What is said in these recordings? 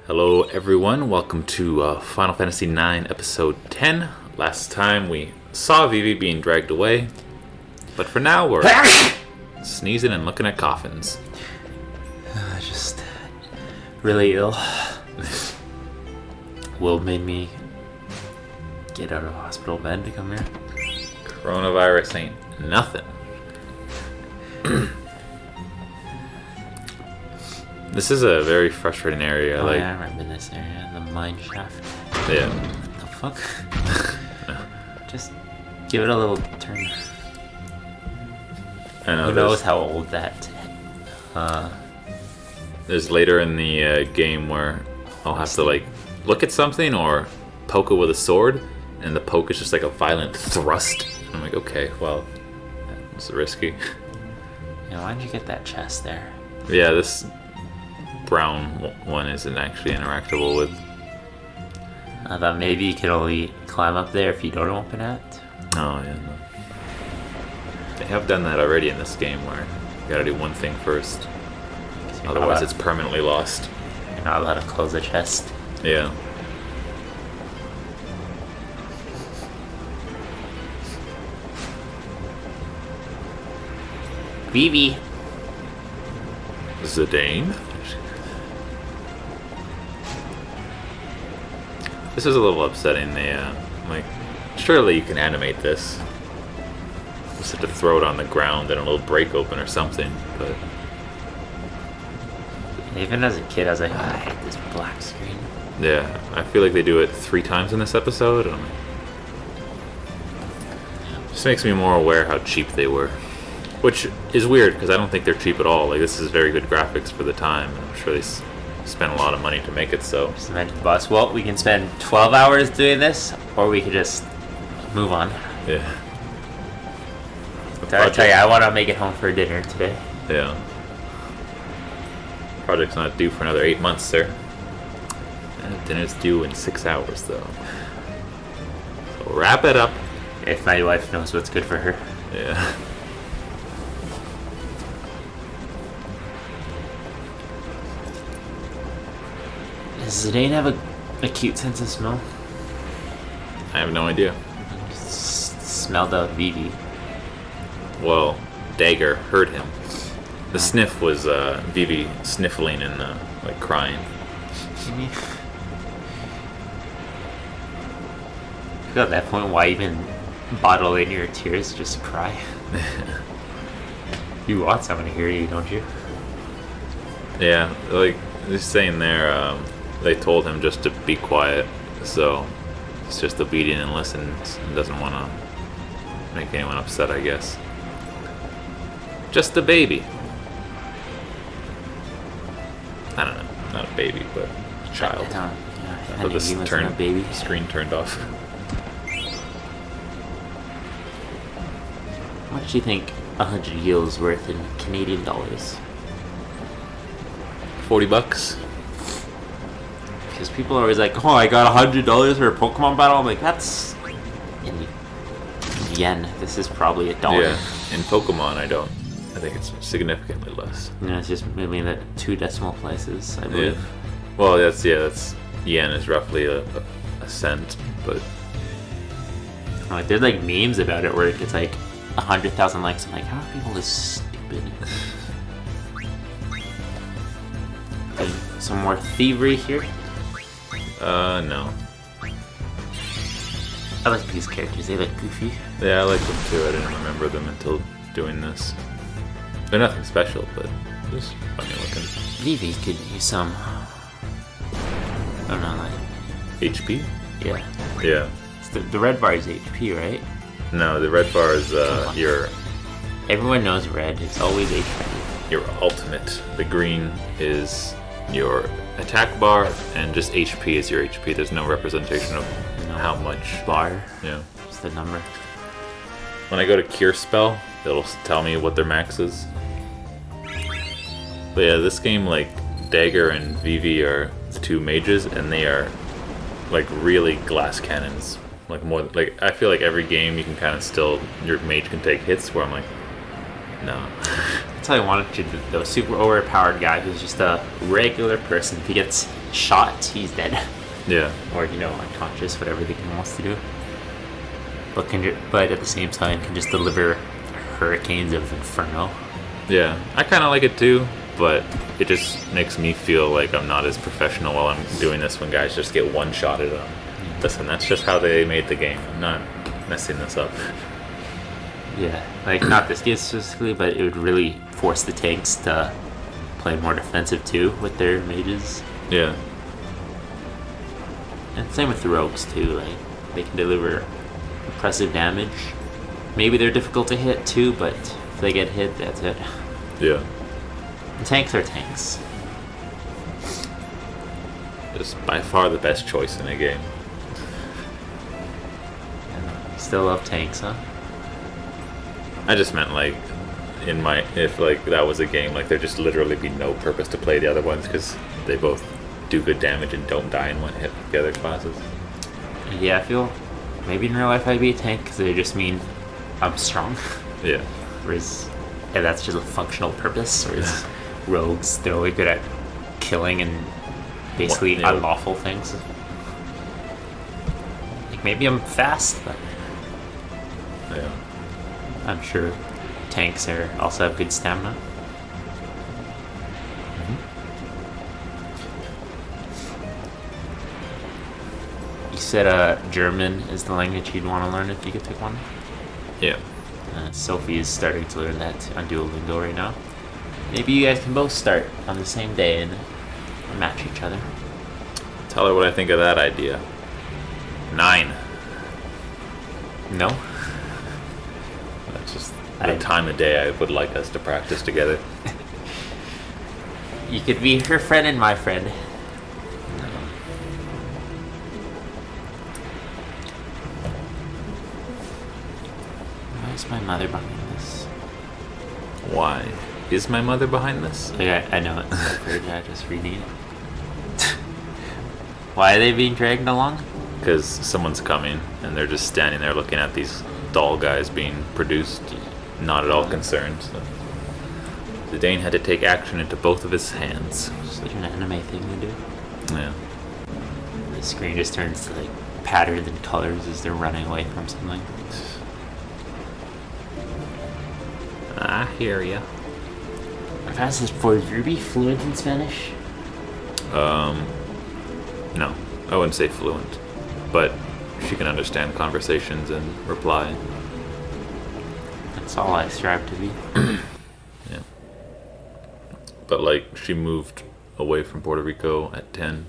Hello everyone, welcome to Final Fantasy IX Episode 10. Last time we saw Vivi being dragged away, but for now we're sneezing and looking at coffins. Just really ill. Will made me get out of hospital bed to come here. Coronavirus ain't nothing. This is a very frustrating area. Oh, yeah, I remember this area, the mine shaft. Yeah. What the fuck? Just give it a little turn. I know. Who knows how old that? There's later in the game where I'll have to look at something or poke it with a sword, and the poke is just like a violent thrust. I'm like, okay, well, it's risky. Yeah, why'd you get that chest there? Yeah, this brown one isn't actually interactable with. I thought maybe you could only climb up there if you don't open it. Oh yeah, no. They have done that already in this game where you gotta do one thing first. Otherwise it's permanently lost. You're not allowed to close the chest. Yeah. Vivi! Zidane? This is a little upsetting. Surely you can animate this. Just have to throw it on the ground and a little break open or something, but... Even as a kid, I was like, oh, I hate this black screen. Yeah, I feel like they do it 3 times in this episode. And just makes me more aware how cheap they were. Which is weird, because I don't think they're cheap at all. Like, this is very good graphics for the time. I'm sure they spent a lot of money to make it so. Just imagine the boss. Well, we can spend 12 hours doing this, or we could just move on. Yeah. I tell you, I want to make it home for dinner today. Yeah. Project's not due for another 8 months, sir. Dinner's due in 6 hours, though. So wrap it up. If my wife knows what's good for her. Yeah. Does Zidane have a cute sense of smell? I have no idea. Smelled out Vivi. Well, Dagger heard him. The sniff was Vivi sniffling and crying. At that point, why even bottle in your tears? Just cry. You want someone to hear you, don't you? Yeah, like just saying there, they told him just to be quiet, so he's just obedient and listens and doesn't want to make anyone upset, I guess. Just a baby. I don't know, not a baby, but a child. I knew he wasn't a baby. Screen turned off. What did you think 100 yields worth in Canadian dollars? $40. Because people are always like, oh, I got $100 for a Pokemon battle. I'm like, that's in yen. This is probably $1. Yeah, in Pokemon, I don't. I think it's significantly less. No, it's just maybe in the 2 decimal places, I believe. Yeah. Well, that's yen is roughly a cent, but Like, there's like memes about it where it gets like 100,000 likes. I'm like, how are people this stupid? Okay, some more thievery here. No. I like these characters. They look goofy. Yeah, I like them too. I didn't remember them until doing this. They're nothing special, but just funny looking. Vivi could use some. I don't know, like HP? yeah. Yeah. It's the red bar is HP, right? No, the red bar is your Everyone knows red. It's always HP. your ultimate. The green is your attack bar, and just HP is your HP. There's no representation of how much. Bar. Yeah. Just the number. When I go to Cure Spell, it'll tell me what their max is. But yeah, this game, like, Dagger and Vivi are the 2 mages, and they are, like, really glass cannons. Like, more, like, I feel like every game you can kind of still, your mage can take hits, where I'm like, no. That's how I wanted to do, though. Super overpowered guy who's just a regular person. If he gets shot, he's dead. Yeah. Or, unconscious, whatever the game wants to do. But at the same time can just deliver hurricanes of inferno. Yeah. I kind of like it too, but it just makes me feel like I'm not as professional while I'm doing this when guys just get one shot at them. Listen, that's just how they made the game. I'm not messing this up. Yeah, like not this game specifically, but it would really force the tanks to play more defensive too with their mages. Yeah. And same with the rogues too, like they can deliver impressive damage. Maybe they're difficult to hit too, but if they get hit, that's it. Yeah. And tanks are tanks. Just by far the best choice in a game. And still love tanks, huh? I just meant like if like that was a game, like there'd just literally be no purpose to play the other ones because they both do good damage and don't die in one hit like the other classes. Yeah, I feel maybe in real life I'd be a tank because they just mean I'm strong. Yeah. Whereas, that's just a functional purpose. Whereas rogues, they're only good at killing and basically unlawful things. Like maybe I'm fast, but Yeah. I'm sure tanks also have good stamina. You said German is the language you'd want to learn if you could pick one? Yeah. Sophie is starting to learn that on Duolingo right now. Maybe you guys can both start on the same day and match each other. Tell her what I think of that idea. 9. No? That's just the time of day I would like us to practice together. You could be her friend and my friend. Why is my mother behind this? Why? Is my mother behind this? Like, I know it. I just reading it. Why are they being dragged along? Because someone's coming and they're just standing there looking at these doll guys being produced, not at all concerned. So. The Dane had to take action into both of his hands. Just like an anime thing to do. Yeah. The screen just turns to like patterns and colors as they're running away from something. I hear ya. I've asked this before. Is Ruby fluent in Spanish? No. I wouldn't say fluent. But she can understand conversations and reply. That's all I strive to be. Yeah. But like, she moved away from Puerto Rico at 10.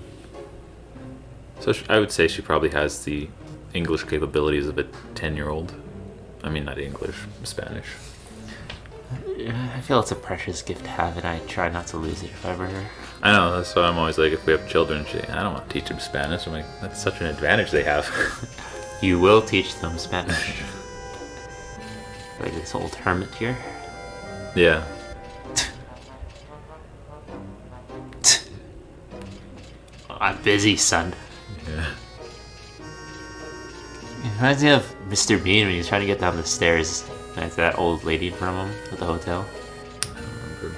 So I would say she probably has the English capabilities of a 10-year-old. I mean, not English, Spanish. I feel it's a precious gift to have, and I try not to lose it if ever. I know, that's why I'm always like, if we have children, I don't want to teach them Spanish. I'm like, that's such an advantage they have. You will teach them Spanish. Like this old hermit here. Yeah. I'm busy, son. Yeah. It reminds me of Mr. Bean when he's trying to get down the stairs. And it's that old lady in front of him at the hotel. I don't remember,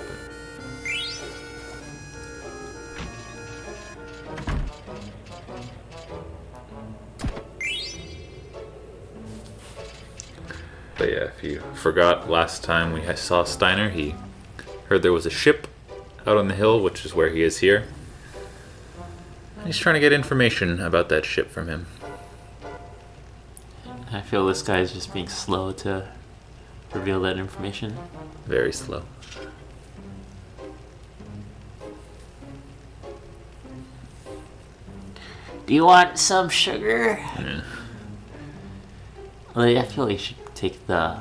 but yeah, if you forgot last time we saw Steiner, he heard there was a ship out on the hill, which is where he is here. He's trying to get information about that ship from him. I feel this guy is just being slow to reveal that information. Very slow. Do you want some sugar? Yeah. Like, I feel like you should take the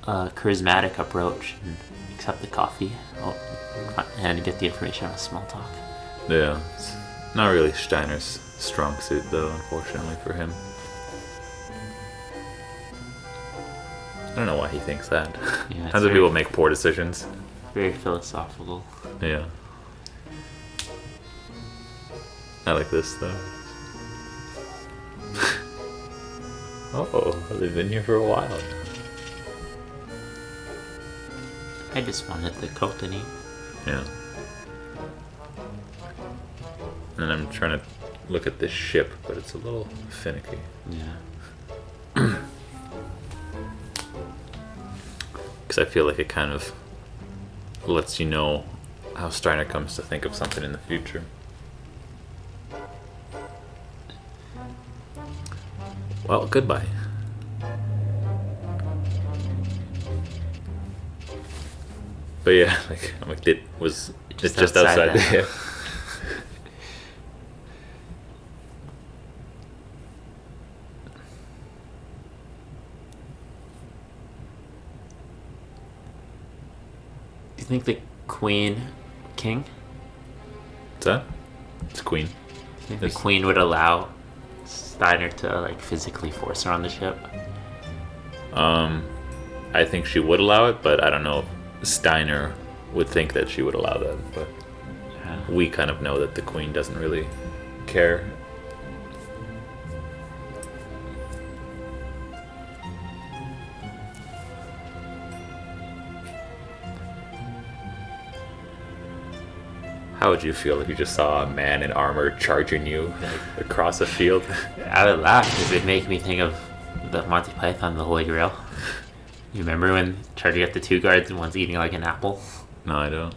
charismatic approach and accept the coffee and get the information on small talk. Yeah, it's not really Steiner's strong suit, though, unfortunately for him. I don't know why he thinks that. Yeah, Tons of people make poor decisions. Very philosophical. Yeah. I like this, though. Oh, they've been here for a while. I just wanted the coat to eat. Yeah. And I'm trying to look at this ship, but it's a little finicky. Yeah. Because I feel like it kind of lets you know how Steiner comes to think of something in the future. Well, goodbye. But yeah, I'm like, it's just outside there. Do you think the King? What's that? It's Queen. Do you think the Queen would allow Steiner to like physically force her on the ship? I think she would allow it, but I don't know if Steiner would think that she would allow that. But Yeah. we kind of know that the Queen doesn't really care. How would you feel if you just saw a man in armor charging you across a field? I would laugh because it'd make me think of the Monty Python, the Holy Grail. You remember when charging at the two guards and one's eating like an apple? No, I don't.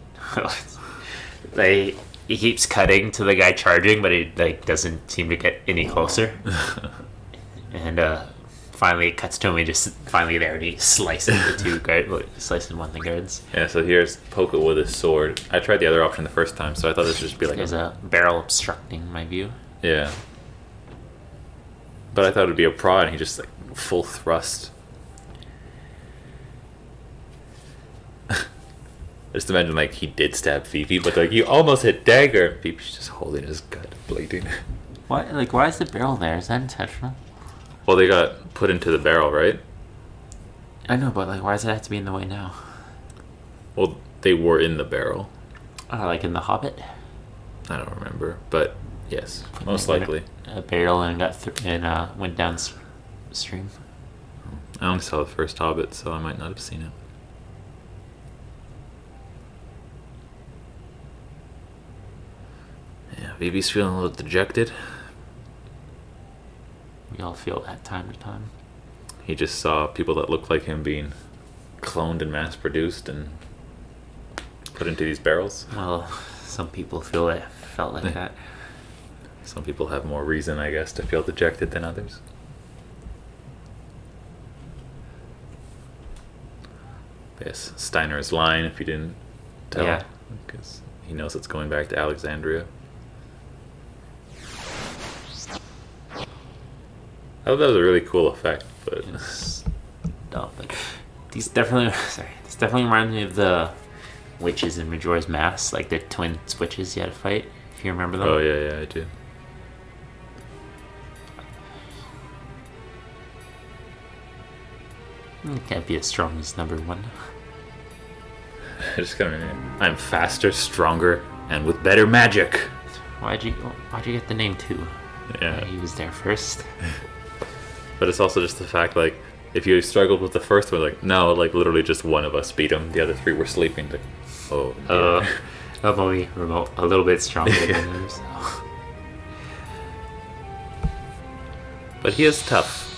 He keeps cutting to the guy charging, but he like doesn't seem to get any closer. And finally it cuts to him. He just finally there, and he slices the two guards, slices one of the guards. Yeah, so here's poke it with his sword. I tried the other option the first time, so I thought this would just be like There's a barrel obstructing my view. Yeah. But I thought it'd be a prod, and he just like full thrust. Just imagine like he did stab Vivi, but like you almost hit dagger. Vivi's just holding his gut, bleeding. Why? Like, why is the barrel there? Is that intentional? Well, they got put into the barrel, right? I know, but like, why does it have to be in the way now? Well, they were in the barrel. Like in The Hobbit. I don't remember, but yes, most Like, likely. a barrel and went downstream. I only saw the first Hobbit, so I might not have seen it. Yeah, Vivi's feeling a little dejected. We all feel that time to time. He just saw people that looked like him being cloned and mass-produced and put into these barrels. Well, some people felt like that. Some people have more reason, I guess, to feel dejected than others. Yes, Steiner is lying if you didn't tell. Yeah. Because he knows it's going back to Alexandria. I thought that was a really cool effect, but It's dumb, but this definitely reminds me of the witches in Majora's Mask, like the twin witches you had to fight. If you remember them. oh yeah, I do. It can't be as strong as number one. I just kind of, I'm faster, stronger, and with better magic. Why'd you get the name 2? Yeah. He was there first. But it's also just the fact, like, if you struggled with the first one, like, no, like, literally just one of us beat him. The other 3 were sleeping. Like, oh, yeah. I'm only a little bit stronger than others. But he is tough.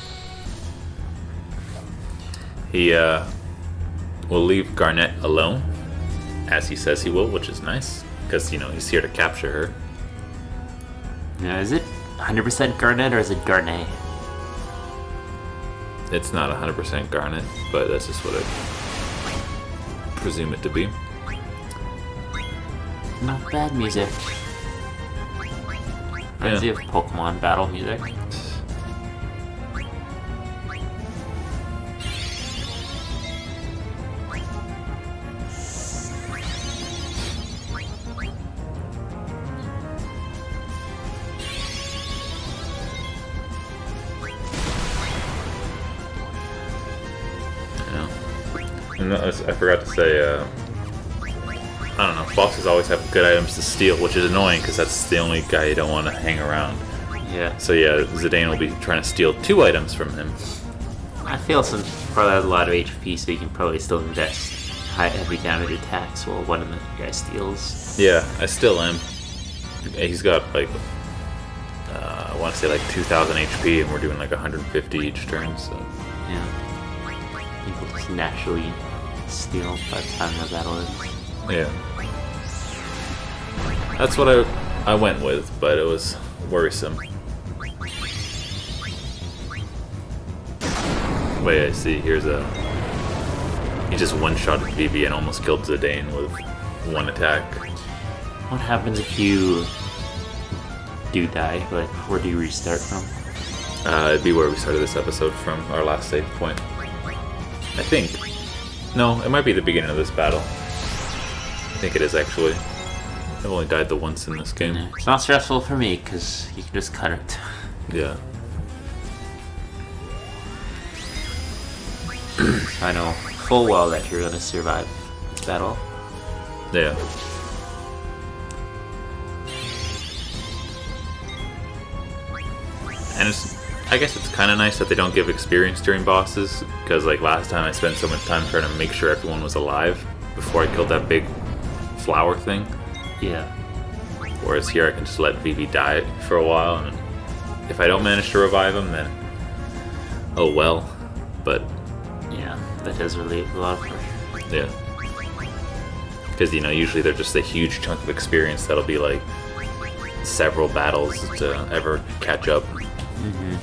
He will leave Garnet alone, as he says he will, which is nice, because, you know, he's here to capture her. Now, is it 100% Garnet or is it Garnet? It's not 100% Garnet, but that's just what I presume it to be. Not bad music. Reminds me of Pokemon battle music. And I forgot to say, I don't know, bosses always have good items to steal, which is annoying because that's the only guy you don't want to hang around. Yeah. So yeah, Zidane will be trying to steal 2 items from him. I feel since probably has a lot of HP, so you can probably still invest high heavy damage attacks while one of the guys steals. Yeah, I still am. He's got like I want to say like 2,000 HP, and we're doing like 150 each turn. So Yeah. People just naturally steal by the time the battle is. yeah, that's what I went with, but it was worrisome. Wait, I see. Here's he just one-shotted Vivi and almost killed Zidane with one attack. What happens if you do die? Like, where do you restart from? It'd be where we started this episode from, our last save point. I think. No, it might be the beginning of this battle. I think it is actually. I've only died the once in this game. It's not stressful for me because you can just cut it. Yeah. I know full well that you're gonna survive this battle. Yeah. And I guess it's kind of nice that they don't give experience during bosses, because like last time I spent so much time trying to make sure everyone was alive before I killed that big flower thing. Yeah. Whereas here I can just let Vivi die for a while, and if I don't manage to revive him, then oh well. But yeah, that does relieve a lot of pressure. Yeah. Because, you know, usually they're just a huge chunk of experience that'll be like several battles to ever catch up. Mm-hmm.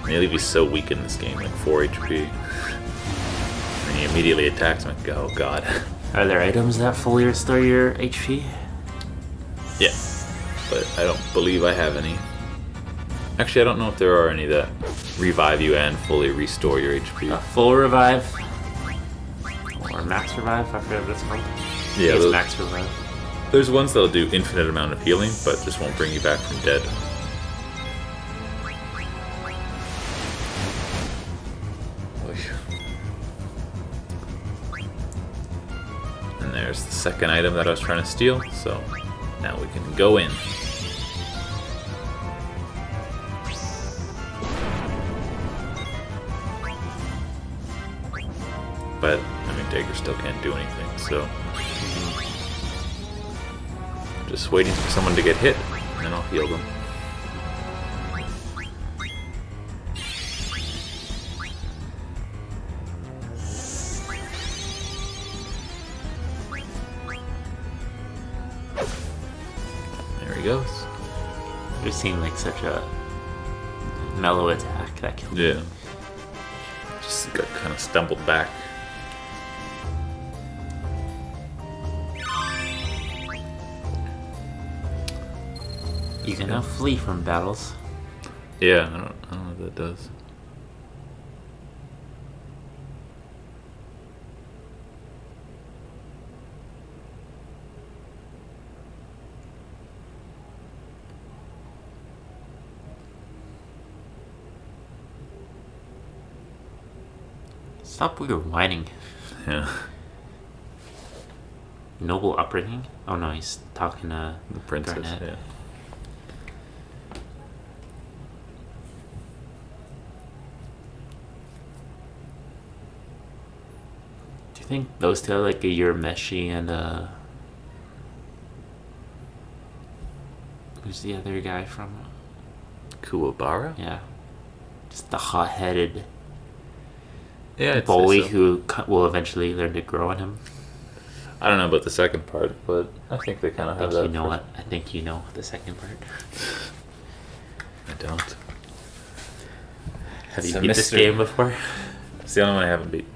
Really be so weak in this game, like 4 HP. And he immediately attacks me. Oh god. Are there items that fully restore your HP? Yeah. But I don't believe I have any. Actually, I don't know if there are any that revive you and fully restore your HP. A full revive? Or max revive? I forget what it's called. Yeah, it's max revive. There's ones that'll do infinite amount of healing, but just won't bring you back from dead. And there's the second item that I was trying to steal, so now we can go in. But, I mean, Dagger still can't do anything, so... Just waiting for someone to get hit, and then I'll heal them. There he goes. It seemed like such a mellow attack that killed Yeah. Just got kind of stumbled back. You can now flee from battles. Yeah, I don't know what that does. Stop whining. Yeah. Noble upbringing? Oh no, he's talking to The princess, Garnet. yeah. Do you think those two are like a Urameshi and who's the other guy from? Kuwabara? Yeah. Just the hot-headed Yeah, I'd say bully so. who will eventually learn to grow on him. I don't know about the second part, but I think they kind of I have think that. you know what? I think you know the second part. I don't. Have It's you a beat this mystery. game before? It's the only one I haven't beat.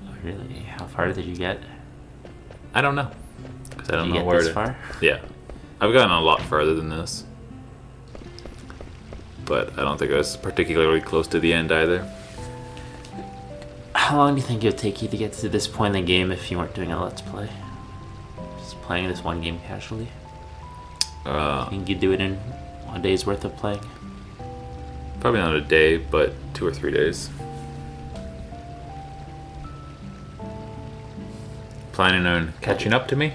Oh, really? How far did you get? I don't know. Because I Did don't you know get where this to. far? Yeah. I've gotten a lot further than this. But I don't think I was particularly close to the end either. How long do you think it would take you to get to this point in the game if you weren't doing a Let's Play? Just playing this one game casually? I think you'd do it in one day's worth of playing? Probably not a day, but 2 or 3 days. Planning on catching up to me?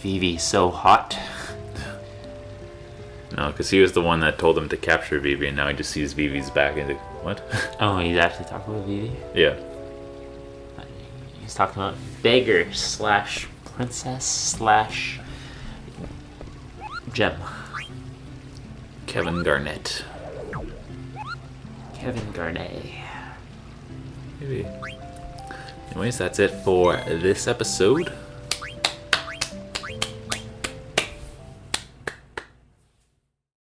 Vivi, so hot. No, because he was the one that told him to capture Vivi, and now he just sees Vivi's back and what? Oh, he's actually talking about Vivi? Yeah. He's talking about beggar slash princess slash gem. Kevin Garnett. Kevin Garnett. Maybe. Anyways, that's it for this episode.